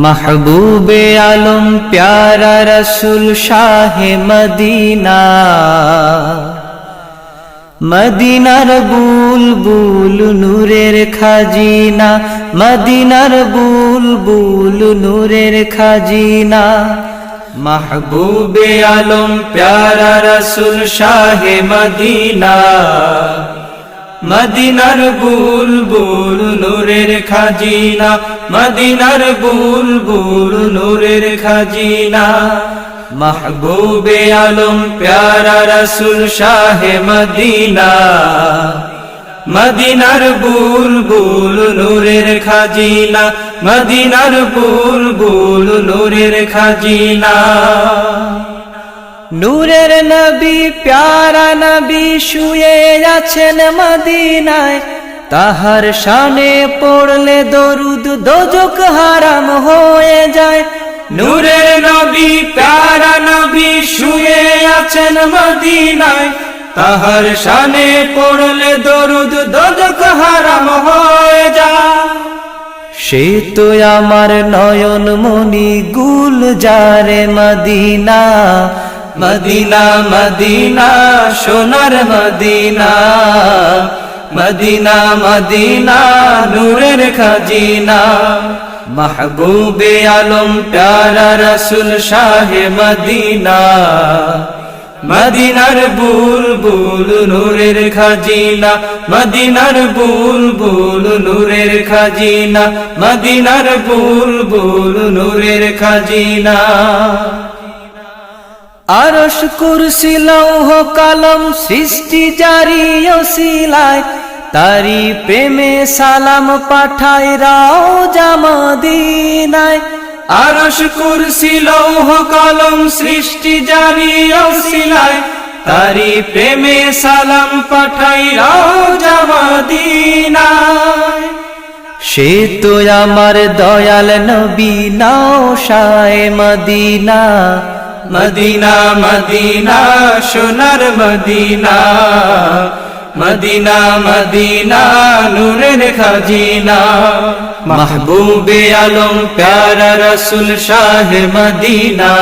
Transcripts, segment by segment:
महबूबे आलम प्यारा रसूल शाहे मदीना, मदीनार बुलबुल नूरेर खाजिना, मदीनार बुलबुल नूरेर खाजिना। महबूबे आलम प्यारा रसूल शाहे मदीना, मदीनार बुलबुल नूरेर खाजिना, मदीनार बुलबुल नूरेर खाजिना। महबूबे आलम प्यारा रसूल शाहे मदीना, मदीनार बुलबुल नूरेर खाजिना, मदीनार बुलबुल नूरेर खाजिना। नूरेर नबी प्यारा नबी शुए आछेन मदीनाय, ताहार शाने पड़ले दरूद दोजख हाराम होए जाए। नूरेर नबी प्यारा नबी शुए आछेन मदीनाय, ताहार शाने पड़ले दरूद दोजख हाराम होए जाए। সে তো আমার নয়ন মনি গুলজারে মদিনা, মদিনা মদিনা সোনার মদিনা, মদিনা মদিনা নূরের খাজিনা। মাহবুবে আলম প্যারা রসুল শাহে মদিনা, মদিনার বুলবুল নূরের খাজিনা, মদিনার বুলবুল নূরের খাজিনা, মদিনার বুলবুল নূরের খাজিনা। আরশ কুরসি লৌহ কলম সৃষ্টি জারি ওসিলায়, তারি প্রেমে সালাম পাঠায় রওজা মদিনায়। আরশ কুরসি লৌহ কলম সৃষ্টি জারি ওসিলায়, তারি প্রেমে সালাম পাঠায় রওজা মদিনায়। সে তো আমার দয়াল নবী নওশায়ে মদিনা, মদিনা মদিনা সোনার মদিনা, মদিনা মদিনা নূরের খাজিনা। মাহবুবে আলম প্যারা রসুল শাহে মদিনা,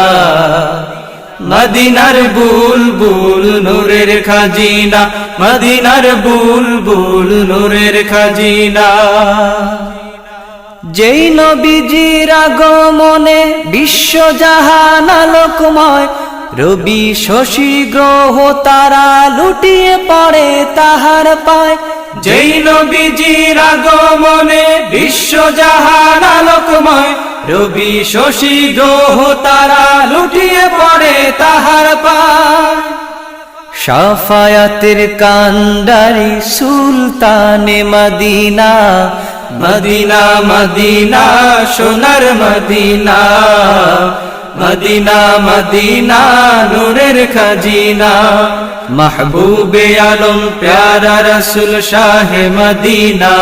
মদিনার বুলবুল নূরের খাজিনা, মদিনার বুলবুল নূরের খাজিনা। যেই নবীজির আগমনে বিশ্বজাহান আলোকময়, রবি শশী গ্রহ তারা লুটিয়ে পড়ে তাহার পায়। যেই নবীজির আগমনে বিশ্বজাহান আলোকময়, রবি শশী গ্রহ তারা লুটিয়ে পড়ে তাহার পায়। শাফায়াতের কান্ডারি সুলতানে মদিনা, মদিনা মদিনা সোনার মদিনা, মদিনা মদিনা নূরের খাজিনা। মাহবুবে আলম প্যারা রসুল শাহে মদিনা,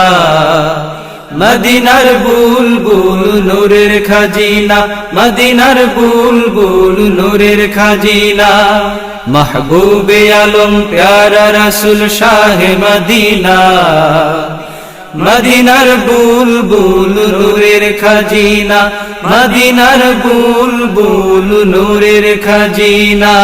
মদিনার বুলবুল নূরের খাজিনা, মদিনার বুলবুল নূরের খাজিনা। মাহবুবে আলম প্যারা রসুল শাহে মদিনা, মদিনার বুলবুল নূরের খাজিনা, মদিনার বুলবুল নূরের খাজিনা।